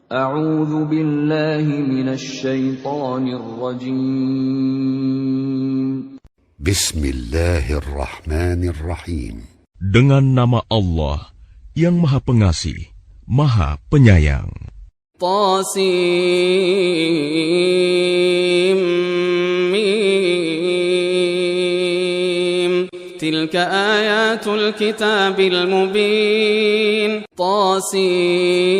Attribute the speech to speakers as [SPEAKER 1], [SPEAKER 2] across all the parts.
[SPEAKER 1] أعوذ بالله من الشيطان الرجيم.
[SPEAKER 2] Bismillahirrahmanirrahim.
[SPEAKER 3] Dengan nama Allah yang Maha Pengasih, Maha Penyayang.
[SPEAKER 4] طاسيم تلك آيات الكتاب المبين طاسيم.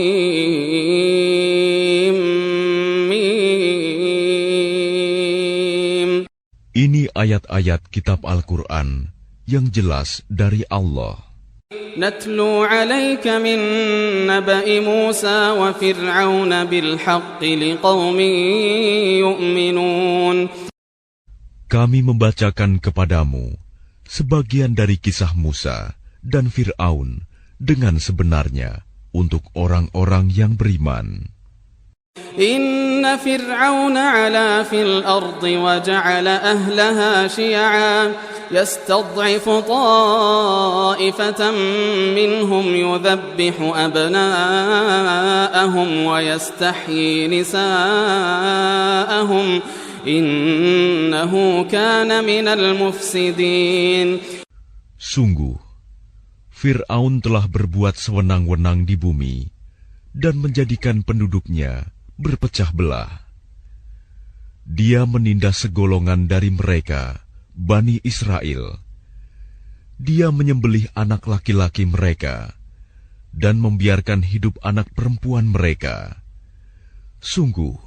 [SPEAKER 3] Ini ayat-ayat kitab Al-Quran yang jelas dari Allah.
[SPEAKER 4] نتلو عليك من نبأ موسى وفرعون بالحق لقوم يؤمنون.
[SPEAKER 3] Kami membacakan kepadamu sebagian dari kisah Musa dan Fir'aun dengan sebenarnya untuk orang-orang yang beriman.
[SPEAKER 4] إن فرعون علا في الأرض وجعل أهلها شيعا يستضعف طائفة منهم يذبح أبناءهم ويستحيي نساءهم إنه كان من المفسدين.
[SPEAKER 3] Sungguh, Fir'aun telah berbuat sewenang-wenang di bumi dan menjadikan penduduknya berpecah belah. Dia menindas segolongan dari mereka, Bani Israel. Dia menyembelih anak laki-laki mereka dan membiarkan hidup anak perempuan mereka. Sungguh,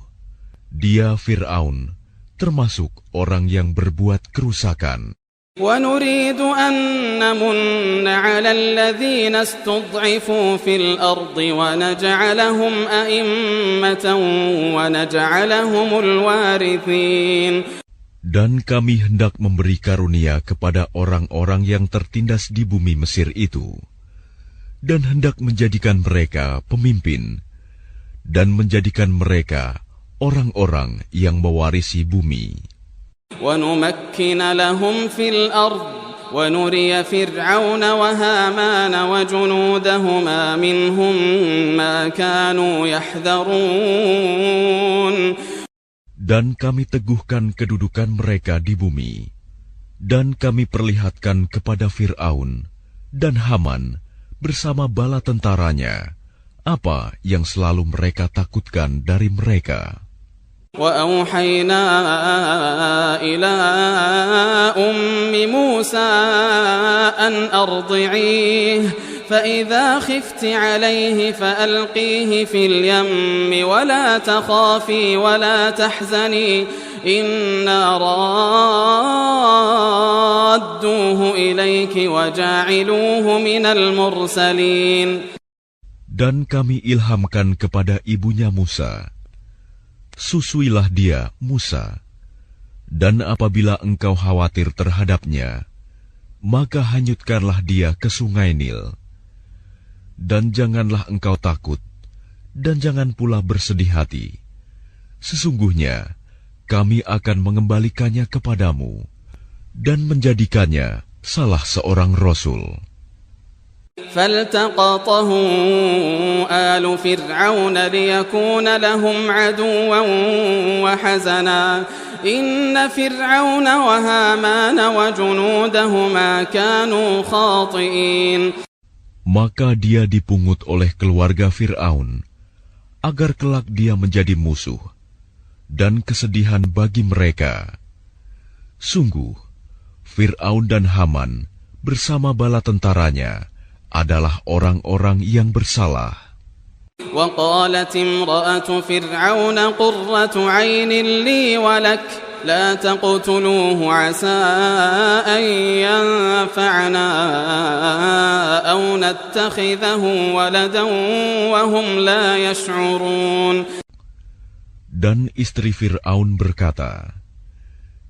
[SPEAKER 3] dia Fir'aun termasuk orang yang berbuat kerusakan.
[SPEAKER 4] ونريد أن نمن على الذين استضعفوا في الأرض ونجعلهم أئمة ونجعلهم الوارثين.
[SPEAKER 3] Dan kami hendak memberi karunia kepada orang-orang yang tertindas di bumi Mesir itu, dan hendak menjadikan mereka pemimpin, dan menjadikan mereka orang-orang yang mewarisi bumi.
[SPEAKER 4] ونمكن لهم في الأرض ونري فرعون وهامان وجنودهما منهم ما كانوا يحذرون.
[SPEAKER 3] Dan kami teguhkan kedudukan mereka di bumi, dan kami perlihatkan kepada Fir'aun dan Haman bersama bala tentaranya apa yang selalu mereka takutkan dari mereka.
[SPEAKER 4] وأوحينا إلى أم موسى أن أرضعيه فإذا خفت عليه فألقيه في اليم ولا تخافي ولا تحزني إنا رادوه إليك وجاعلوه من المرسلين.
[SPEAKER 3] Dan kami ilhamkan kepada ibunya Musa, susuilah dia, Musa, dan apabila engkau khawatir terhadapnya, maka hanyutkanlah dia ke sungai Nil. Dan janganlah engkau takut, dan jangan pula bersedih hati. Sesungguhnya, kami akan mengembalikannya kepadamu, dan menjadikannya salah seorang Rasul.
[SPEAKER 4] فالتقطه آل فرعون ليكون لهم عدوا وحزنا إن فرعون وهامان وجنودهما كانوا خاطئين.
[SPEAKER 3] Maka dia dipungut oleh keluarga Fir'aun, agar kelak dia menjadi musuh dan kesedihan bagi mereka. Sungguh, Fir'aun dan Haman bersama bala tentaranya adalah orang-orang yang bersalah.
[SPEAKER 4] وقالت امرأة فرعون قرة عين لي ولك لا تقتلوه عسى أن ينفعنا أو نتخذه ولدا وهم لا يشعرون.
[SPEAKER 3] Dan istri Fir'aun berkata,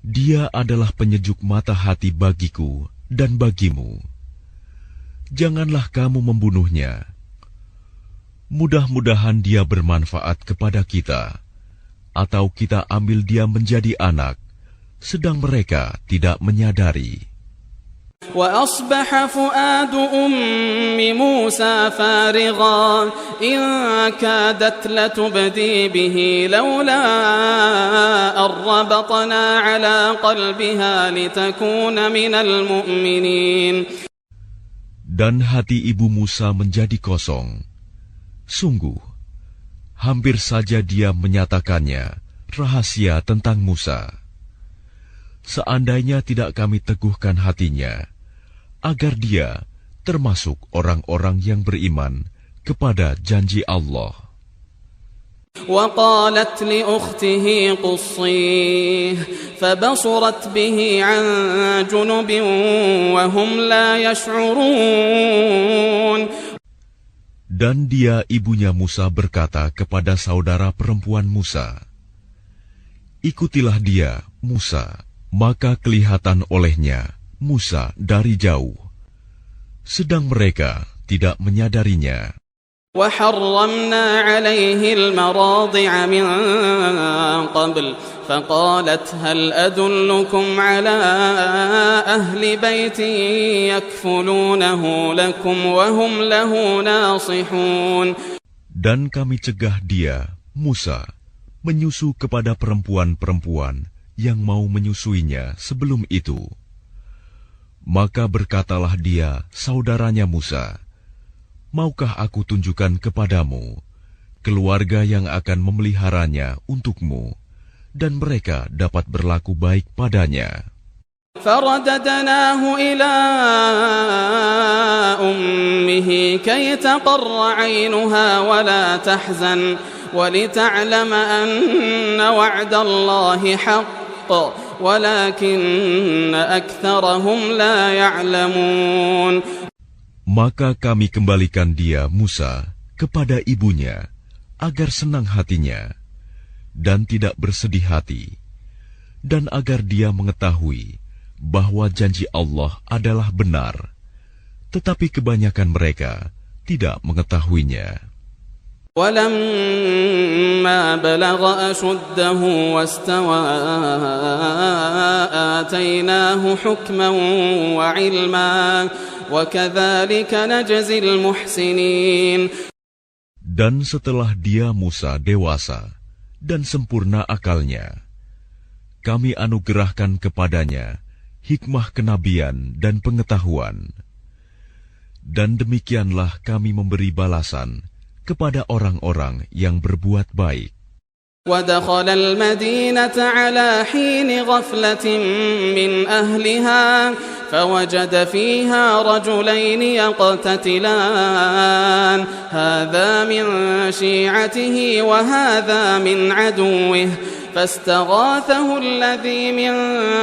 [SPEAKER 3] dia adalah penyejuk mata hati bagiku dan bagimu. Janganlah kamu membunuhnya. Mudah-mudahan dia bermanfaat kepada kita, atau kita ambil dia menjadi anak, sedang mereka tidak menyadari.
[SPEAKER 4] وأصبح فؤاد أم موسى فارغا إن كادت لتبدي به لولا أن ربطنا على قلبها لتكون من المؤمنين.
[SPEAKER 3] Dan hati ibu Musa menjadi kosong. Sungguh, hampir saja dia menyatakannya rahasia tentang Musa. Seandainya tidak kami teguhkan hatinya, agar dia termasuk orang-orang yang beriman kepada janji Allah.
[SPEAKER 4] وقالت لأخته قصيه فبصرت به عن جنب وهم لا يشعرون.
[SPEAKER 3] Dan dia ibunya Musa berkata kepada saudara perempuan Musa, "Ikutilah dia, Musa." Maka kelihatan olehnya Musa dari jauh, sedang mereka tidak menyadarinya.
[SPEAKER 4] وحرمنا عليه المراضع من قبل فقالت هل أدلكم على أهل بيت يكفلونه لكم وهم له ناصحون.
[SPEAKER 3] Dan kami cegah dia, Musa, menyusu kepada perempuan-perempuan yang mau menyusuinya sebelum itu. Maka berkatalah dia, saudaranya Musa, "Maukah aku tunjukkan kepadamu keluarga yang akan memeliharanya untukmu, dan mereka dapat berlaku baik padanya?"
[SPEAKER 4] فرددناه إلى أمه كي تقر عينها ولا تحزن ولتعلم أن وعد الله حق ولكن أكثرهم لا يعلمون.
[SPEAKER 3] Maka kami kembalikan dia, Musa, kepada ibunya, agar senang hatinya, dan tidak bersedih hati, dan agar dia mengetahui bahwa janji Allah adalah benar, tetapi kebanyakan mereka tidak mengetahuinya.
[SPEAKER 4] ولما بلغ أشده واستوى آتيناه حكما وعلما وكذلك نجزي المحسنين.
[SPEAKER 3] Dan setelah dia Musa dewasa dan sempurna akalnya, kami anugerahkan kepadanya hikmah kenabian dan pengetahuan. Dan demikianlah kami memberi balasan kepada orang-orang yang berbuat baik.
[SPEAKER 4] ودخل المدينة على حين غفلة من أهلها فوجد فيها رجلين يقتتلان هذا من شيعته وهذا من عدوه فاستغاثه الذي من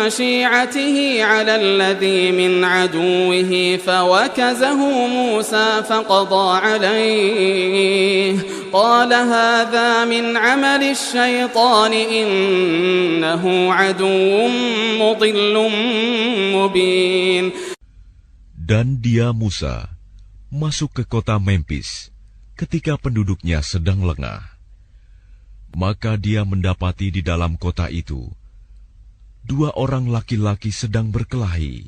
[SPEAKER 4] شيعته على الذي من عدوه فوكزه موسى فقضى عليه قال هذا من عمل الشيطان إنه عدو مضل مبين.
[SPEAKER 3] Dan dia Musa masuk ke kota Memphis ketika penduduknya sedang lengah. Maka dia mendapati di dalam kota itu 2 orang laki-laki sedang berkelahi,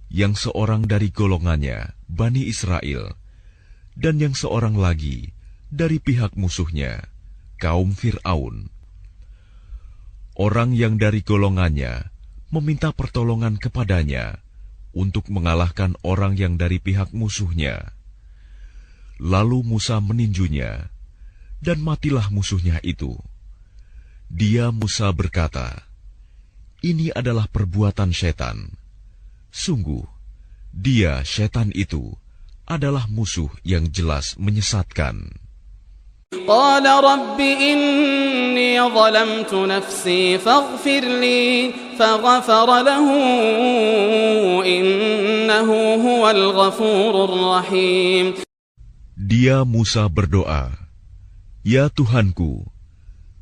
[SPEAKER 3] yang seorang dari golongannya Bani Israel, dan yang seorang lagi dari pihak musuhnya, kaum Fir'aun. Orang yang dari golongannya meminta pertolongan kepadanya untuk mengalahkan orang yang dari pihak musuhnya. Lalu Musa meninjunya, dan matilah musuhnya itu. Dia Musa berkata, "Ini adalah perbuatan setan. Sungguh, dia setan itu adalah musuh yang jelas menyesatkan."
[SPEAKER 4] قال رب إني ظلمت نفسي فاغفر لي فغفر له إنه هو الغفور الرحيم.
[SPEAKER 3] Dia Musa berdoa, "Ya Tuhanku,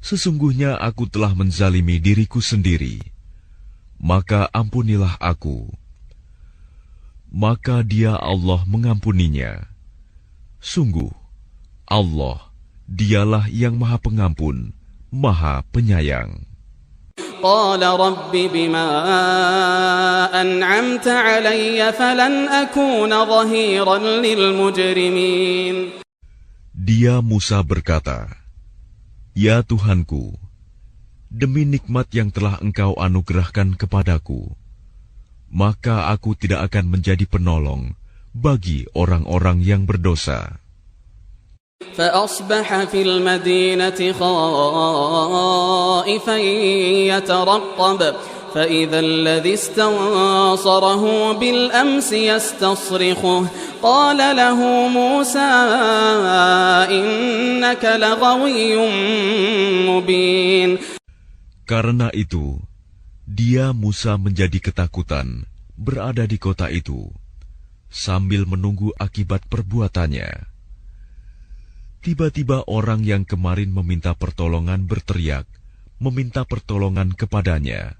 [SPEAKER 3] sesungguhnya aku telah menzalimi diriku sendiri, maka ampunilah aku." Maka dia Allah mengampuninya. Sungguh, Allah, dialah yang Maha Pengampun, Maha Penyayang.
[SPEAKER 4] قال رب بما أنعمت علي فلن أكون ظهيرا للمجرمين.
[SPEAKER 3] Dia Musa berkata, "Ya Tuhanku, demi nikmat yang telah Engkau anugerahkan kepadaku, maka aku tidak akan menjadi penolong bagi orang-orang yang berdosa."
[SPEAKER 4] فأصبح في المدينة خائفا يترقب فإذا الذي استنصره بالأمس يستصرخه قال له موسى إنك لغوي مبين.
[SPEAKER 3] Karena itu, dia Musa menjadi ketakutan berada di kota itu sambil menunggu akibat perbuatannya. Tiba-tiba orang yang kemarin meminta pertolongan berteriak, meminta pertolongan kepadanya.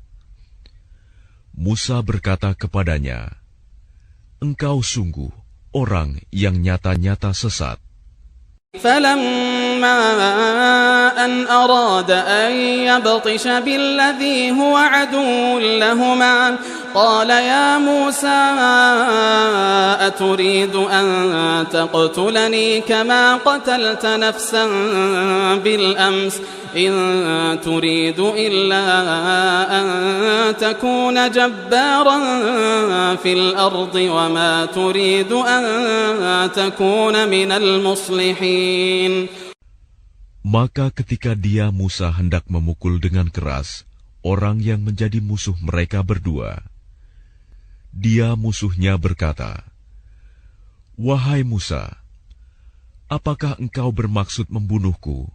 [SPEAKER 3] Musa berkata kepadanya, "Engkau sungguh orang yang nyata-nyata sesat."
[SPEAKER 4] فلما أن أراد أن يبطش بالذي هو عدو لهما قال يا موسى أتريد أن تقتلني كما قتلت نفسا بالأمس إن تريد إلا أن تكون جبارا في الأرض وما تريد أن تكون من المصلحين.
[SPEAKER 3] Maka ketika dia Musa hendak memukul dengan keras orang yang menjadi musuh mereka berdua, dia musuhnya berkata, "Wahai Musa, apakah engkau bermaksud membunuhku,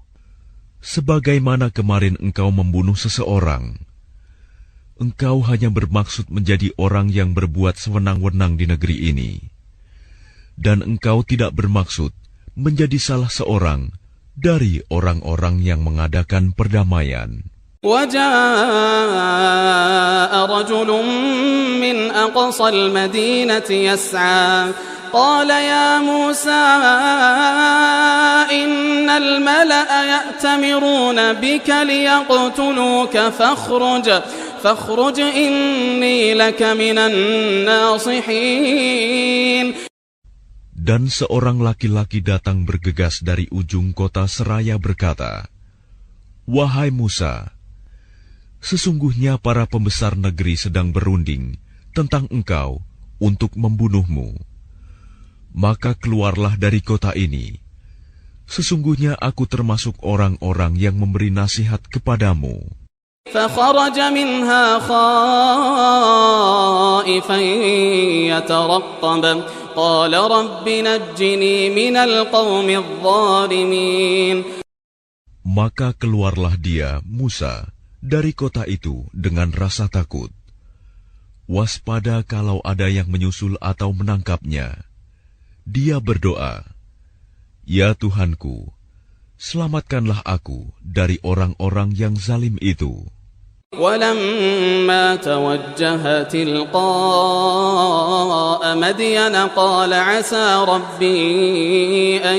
[SPEAKER 3] sebagaimana kemarin engkau membunuh seseorang? Engkau hanya bermaksud menjadi orang yang berbuat sewenang-wenang di negeri ini, dan engkau tidak bermaksud menjadi salah seorang dari orang-orang yang mengadakan perdamaian."
[SPEAKER 4] وجاء رجل من أقصى المدينة يسعى قال يا موسى إن الملأ يأتمرون بك ليقتلوك فاخرج إني لك من الناصحين.
[SPEAKER 3] Dan seorang laki-laki datang bergegas dari ujung kota seraya berkata, "Wahai Musa, sesungguhnya para pembesar negeri sedang berunding tentang engkau untuk membunuhmu. Maka keluarlah dari kota ini. Sesungguhnya aku termasuk orang-orang yang memberi nasihat kepadamu."
[SPEAKER 4] فخرج منها خائفا يترقب قال رب نجني من القوم الظالمين.
[SPEAKER 3] Maka keluarlah dia, Musa, dari kota itu dengan rasa takut. Waspada kalau ada yang menyusul atau menangkapnya. Dia berdoa, "Ya Tuhanku, selamatkanlah aku dari orang-orang yang zalim itu."
[SPEAKER 4] ولما توجه تلقاء مدين قال عسى ربي أن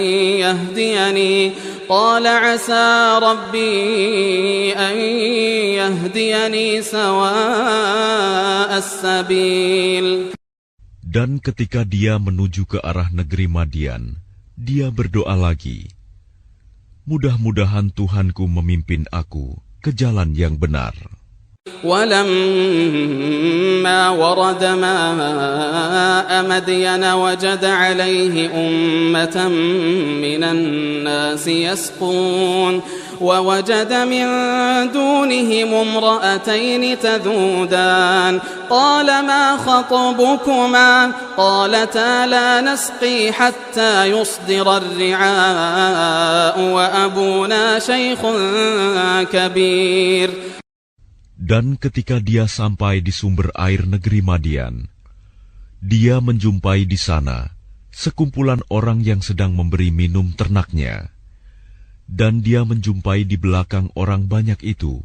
[SPEAKER 4] يهديني سواء السبيل.
[SPEAKER 3] Dan ketika dia menuju ke arah negeri Madian, dia berdoa lagi, "Mudah-mudahan Tuhanku memimpin aku ke jalan yang benar."
[SPEAKER 4] ولما ورد ماء مدين وجد عليه أمة من الناس يسقون ووجد من دونهم امرأتين تذودان قال ما خطبكما قالتا لا نسقي حتى يصدر الرعاء وأبونا شيخ كبير.
[SPEAKER 3] Dan ketika dia sampai di sumber air negeri Madian, dia menjumpai di sana sekumpulan orang yang sedang memberi minum ternaknya. Dan dia menjumpai di belakang orang banyak itu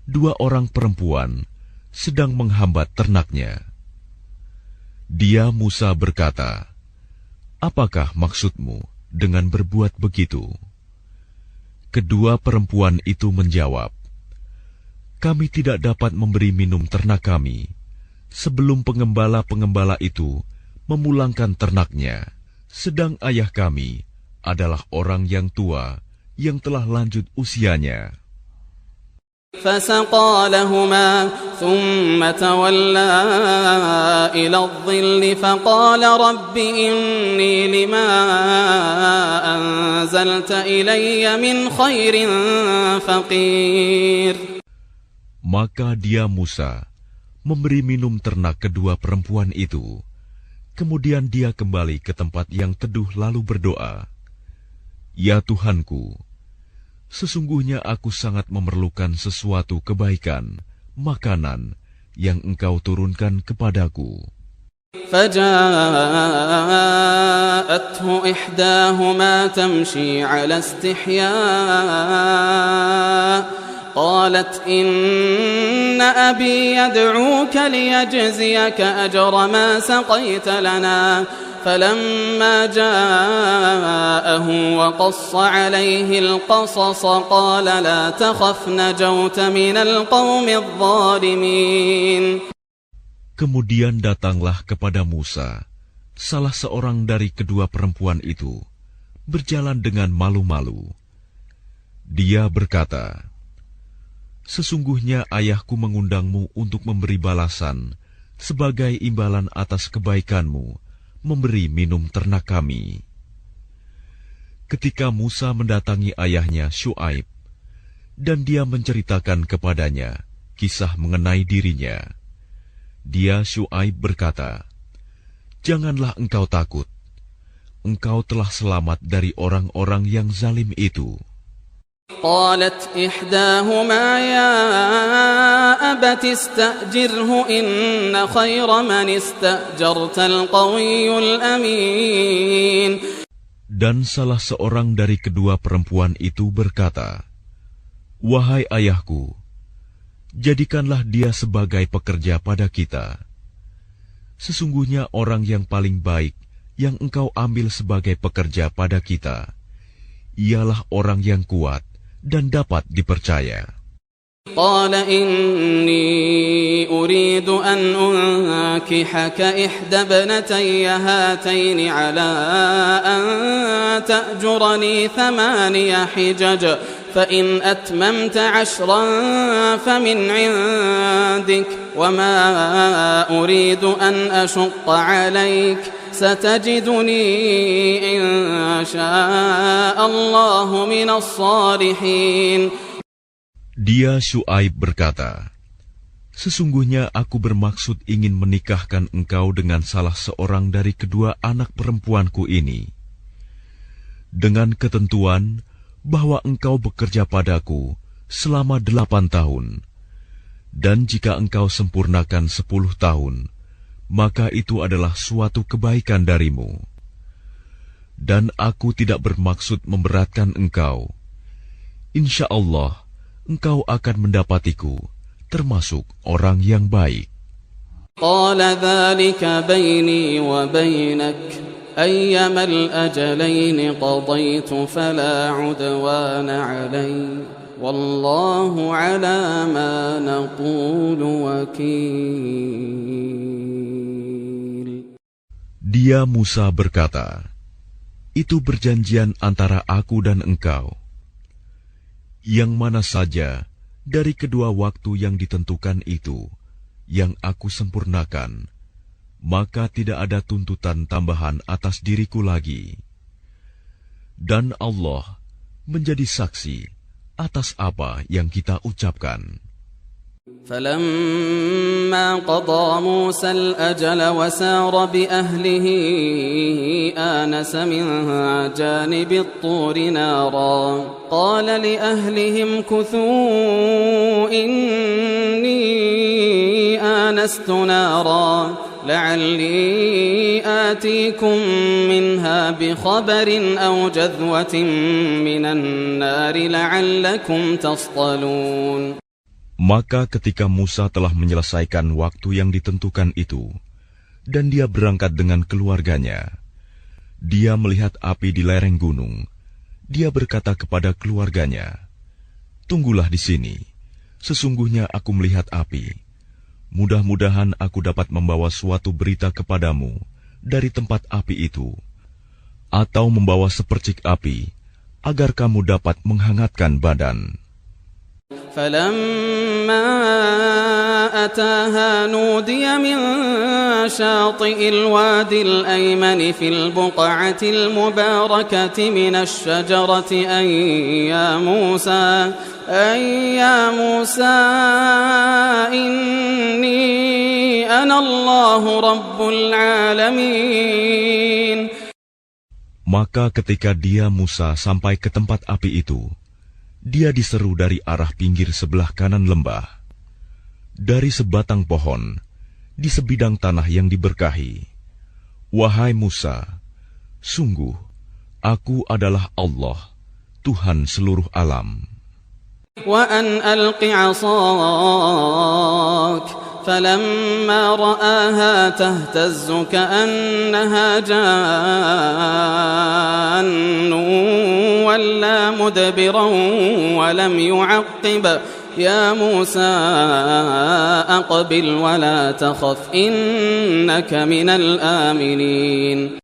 [SPEAKER 3] 2 orang perempuan sedang menghambat ternaknya. Dia Musa berkata, "Apakah maksudmu dengan berbuat begitu?" Kedua perempuan itu menjawab, kami tidak dapat memberi minum ternak kami sebelum pengembala-pengembala itu memulangkan ternaknya, sedang ayah kami adalah orang yang tua yang telah lanjut usianya.
[SPEAKER 4] فسقى لهما ثم تولى إلى الظل فقال رب إني لما أنزلت إلي من خير فقير.
[SPEAKER 3] Maka dia Musa memberi minum ternak kedua perempuan itu. Kemudian dia kembali ke tempat yang teduh lalu berdoa, "Ya Tuhanku, sesungguhnya aku sangat memerlukan sesuatu kebaikan, makanan yang Engkau turunkan kepadaku."
[SPEAKER 4] فجاءته إحداهما تمشي على استحياء قالت إن أبي يدعوك ليجزيك أجر ما سقيت لنا فلما جاءه وقص عليه القصص قال لا تخف نجوت من القوم الظالمين.
[SPEAKER 3] Kemudian datanglah kepada Musa salah seorang dari kedua perempuan itu, berjalan dengan malu-malu. Dia berkata, "Sesungguhnya ayahku mengundangmu untuk memberi balasan sebagai imbalan atas kebaikanmu, memberi minum ternak kami." Ketika Musa mendatangi ayahnya Syuaib, dan dia menceritakan kepadanya kisah mengenai dirinya, dia Syuaib berkata, "Janganlah engkau takut, engkau telah selamat dari orang-orang yang zalim itu."
[SPEAKER 4] قالت إحداهما يا أبت استأجره إن خير من استأجرت القوي الأمين.
[SPEAKER 3] Dan salah seorang dari kedua perempuan itu berkata, "Wahai ayahku, jadikanlah dia sebagai pekerja pada kita. Sesungguhnya orang yang paling baik yang engkau ambil sebagai pekerja pada kita, ialah orang yang kuat dan dapat dipercaya."
[SPEAKER 4] قال إني أريد أن أنكحك إحدى ابنتي هاتين على أن تأجرني 8 حجج فإن أتممت 10 فمن عندك وما أريد أن أشق عليك ستجدني إن شاء الله من الصالحين.
[SPEAKER 3] Dia Syuaib berkata, "Sesungguhnya aku bermaksud ingin menikahkan engkau dengan salah seorang dari kedua anak perempuanku ini, dengan ketentuan bahwa engkau bekerja padaku selama 8 tahun, dan jika engkau sempurnakan 10 tahun, maka itu adalah suatu kebaikan darimu. Dan aku tidak bermaksud memberatkan engkau. Insya Allah, engkau akan mendapatiku termasuk orang yang baik."
[SPEAKER 4] قال ذلك بيني وبينك أيما الأجلين قضيت فلا عدوان علي والله على ما نقول وكيل.
[SPEAKER 3] Dia Musa berkata, "Itu perjanjian antara aku dan engkau. Yang mana saja dari kedua waktu yang ditentukan itu yang aku sempurnakan, maka tidak ada tuntutan tambahan atas diriku lagi. Dan Allah menjadi saksi atas apa yang kita ucapkan."
[SPEAKER 4] فلما قضى موسى الأجل وسار بأهله آنس من جانب الطور نارا قال لأهلهم كثوا إني آنست نارا لعلي آتيكم منها بخبر أو جذوة من النار لعلكم تصطلون.
[SPEAKER 3] Maka ketika Musa telah menyelesaikan waktu yang ditentukan itu, dan dia berangkat dengan keluarganya, dia melihat api di lereng gunung. Dia berkata kepada keluarganya, "Tunggulah di sini, Sesungguhnya aku melihat api. Mudah-mudahan aku dapat membawa suatu berita kepadamu dari tempat api itu, atau membawa sepercik api, agar kamu dapat menghangatkan badan.
[SPEAKER 4] فلما أتاها نودي من شاطئ الوادي الأيمن في البقعة المباركة من الشجرة أن يا موسى إني أنا الله رب العالمين.
[SPEAKER 3] Maka ketika dia Musa sampai ke tempat api itu, dia diseru dari arah pinggir sebelah kanan lembah, dari sebatang pohon, di sebidang tanah yang diberkahi. Wahai Musa, sungguh, aku adalah Allah, Tuhan seluruh alam.
[SPEAKER 4] وأن ألق عصاك فلما رآها تهتز كأنها جان ولا مدبرا ولم يعقب يا موسى أقبل ولا تخف إنك من الآمنين.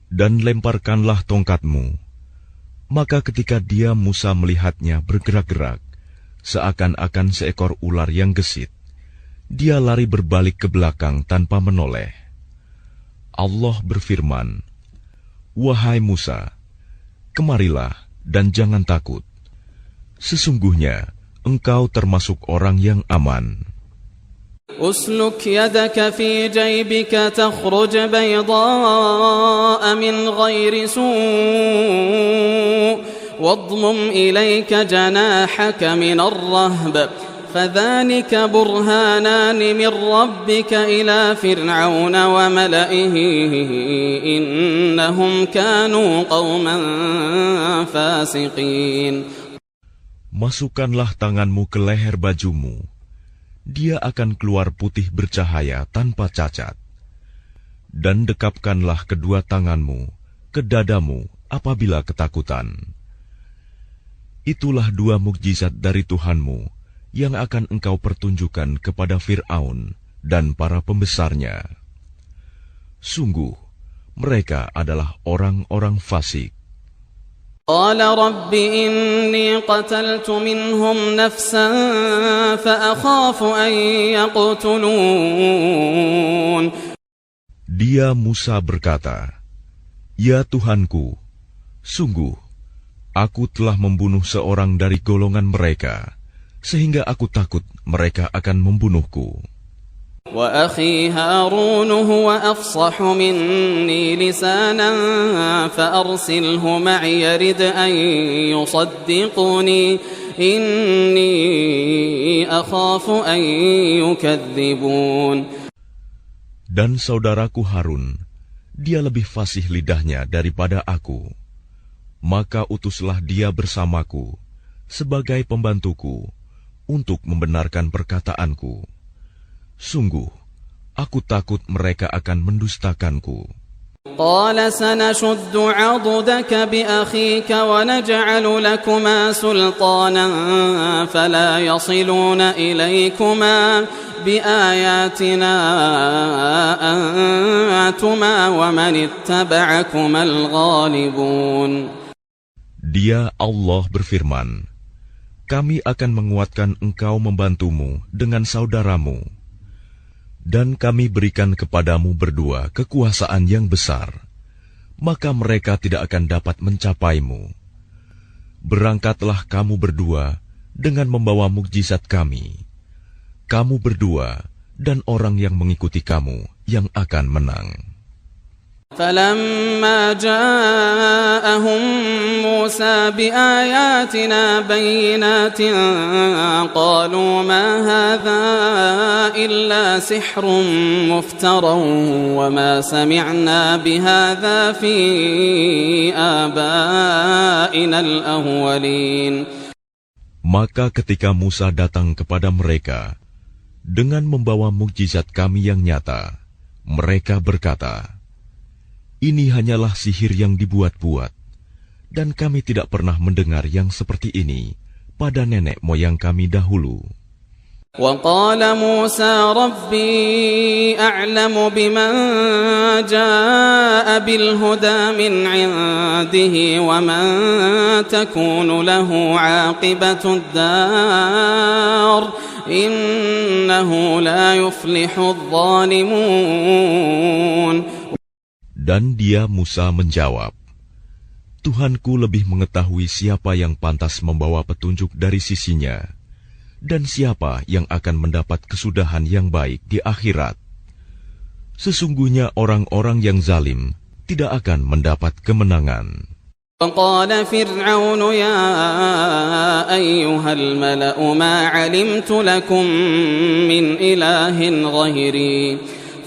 [SPEAKER 3] Dan lemparkanlah tongkatmu. Maka ketika dia Musa melihatnya bergerak-gerak, seakan-akan seekor ular yang gesit, dia lari berbalik ke belakang tanpa menoleh. Allah berfirman, "Wahai Musa, kemarilah dan jangan takut. Sesungguhnya engkau termasuk orang yang aman."
[SPEAKER 4] أسلك يدك في جيبك تخرج بيضاء من غير سوء واضمم إليك جناحك من الرهب فذلك برهانان من ربك إلى فرعون وملئه إنهم كانوا قوما فاسقين.
[SPEAKER 3] Masukkanlah tanganmu ke leher bajumu. Dia akan keluar putih bercahaya tanpa cacat. Dan dekapkanlah kedua tanganmu ke dadamu apabila ketakutan. Itulah dua mukjizat dari Tuhanmu yang akan engkau pertunjukkan kepada Fir'aun dan para pembesarnya. Sungguh, mereka adalah orang-orang fasik.
[SPEAKER 4] قال رب إني قتلت منهم نفسا فأخاف أن يقتلون.
[SPEAKER 3] Dia Musa berkata, "Ya Tuhanku, sungguh, aku telah membunuh seorang dari golongan mereka, sehingga aku takut mereka akan membunuhku."
[SPEAKER 4] وأخي هارون هو أفصح مني لسانا فأرسله معي يرد أن يصدقني إني أخاف أن يكذبون.
[SPEAKER 3] Dan saudaraku Harun, dia lebih fasih lidahnya daripada aku. Maka utuslah dia bersamaku sebagai pembantuku untuk membenarkan perkataanku. Sungguh, aku takut mereka akan mendustakanku.
[SPEAKER 4] قال سنشد عضدك بأخيك ونجعل لكما سلطانا فلا يصلون إليكما بآياتنا أنتما ومن اتبعكما الغالبون.
[SPEAKER 3] Dia Allah berfirman, "Kami akan menguatkan engkau membantumu dengan saudaramu. Dan kami berikan kepadamu berdua kekuasaan yang besar, maka mereka tidak akan dapat mencapaimu. Berangkatlah kamu berdua dengan membawa mukjizat kami. Kamu berdua dan orang yang mengikuti kamu yang akan menang."
[SPEAKER 4] فلما جاءهم موسى بآياتنا بينات قالوا ما هذا إلا سحر مفترى وما سمعنا بهذا في آبائنا الأولين.
[SPEAKER 3] Maka ketika Musa datang kepada mereka dengan membawa mukjizat kami yang nyata, mereka berkata, "Ini hanyalah sihir yang dibuat-buat, dan kami tidak pernah mendengar yang seperti ini pada nenek moyang kami dahulu.
[SPEAKER 4] وقال موسى ربي أعلم بمن جاء بالهدى من عنده ومن تكون له عاقبة الدار إنه لا يفلح الظالمون.
[SPEAKER 3] Dan dia Musa menjawab, Tuhanku lebih mengetahui siapa yang pantas membawa petunjuk dari sisinya, dan siapa yang akan mendapat kesudahan yang baik di akhirat. Sesungguhnya orang-orang yang zalim tidak akan mendapat kemenangan.
[SPEAKER 4] وقال فرعون يا أيها الملأ ما علمت لكم من إله غيري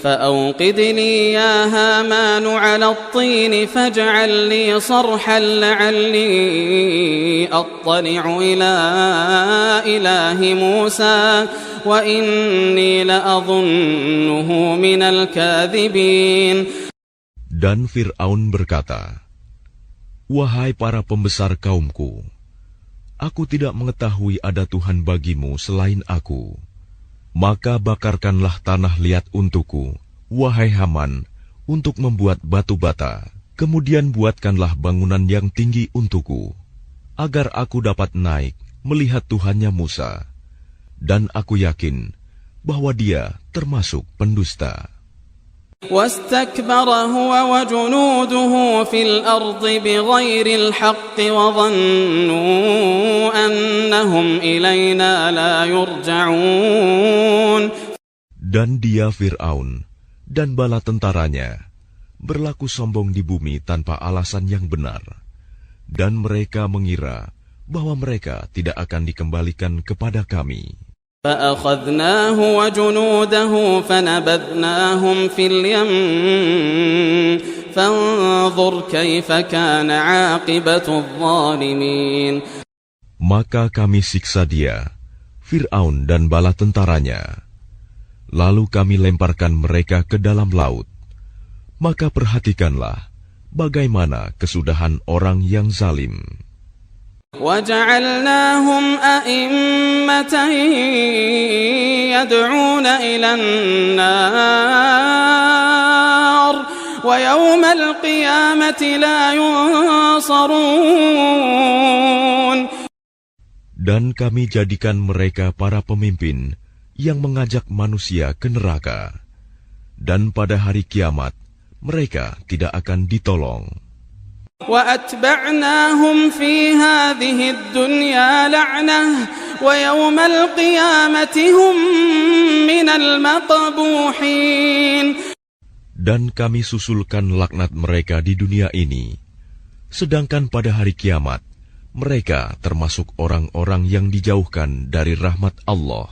[SPEAKER 4] فأوقد لي يا هامان على الطين فاجعل لي صرحا لعلي أطلع إلى إله موسى وإني لأظنه من الكاذبين.
[SPEAKER 3] Dan Fir'aun berkata, Wahai para pembesar kaumku, aku tidak mengetahui ada Tuhan bagimu selain aku. Maka bakarkanlah tanah liat untukku, wahai Haman, untuk membuat batu bata. Kemudian buatkanlah bangunan yang tinggi untukku, agar aku dapat naik melihat Tuhannya Musa. Dan aku yakin bahwa dia termasuk pendusta.
[SPEAKER 4] واستكبر هو وجنوده في الأرض بغير الحق وظنوا أنهم إلينا لا يرجعون.
[SPEAKER 3] Dan dia Fir'aun dan bala tentaranya berlaku sombong di bumi tanpa alasan yang benar, dan mereka mengira bahwa mereka tidak akan dikembalikan kepada kami.
[SPEAKER 4] فأخذناه وجنوده فنبذناهم في اليم فانظر كيف كان عاقبة الظالمين.
[SPEAKER 3] Maka kami siksa dia, Fir'aun dan bala tentaranya. Lalu kami lemparkan mereka ke dalam laut. Maka perhatikanlah bagaimana kesudahan orang yang zalim.
[SPEAKER 4] وجعلناهم أئمة يدعون إلى النار ويوم القيامة لا ينصرون.
[SPEAKER 3] Dan kami jadikan mereka para pemimpin yang mengajak manusia ke neraka, dan pada hari kiamat mereka tidak akan ditolong.
[SPEAKER 4] وأتبعناهم في هذه الدنيا لعنة ويوم القيامة هم من المقبوحين.
[SPEAKER 3] Dan kami susulkan laknat mereka di dunia ini, sedangkan pada hari kiamat mereka termasuk orang-orang yang dijauhkan dari rahmat Allah.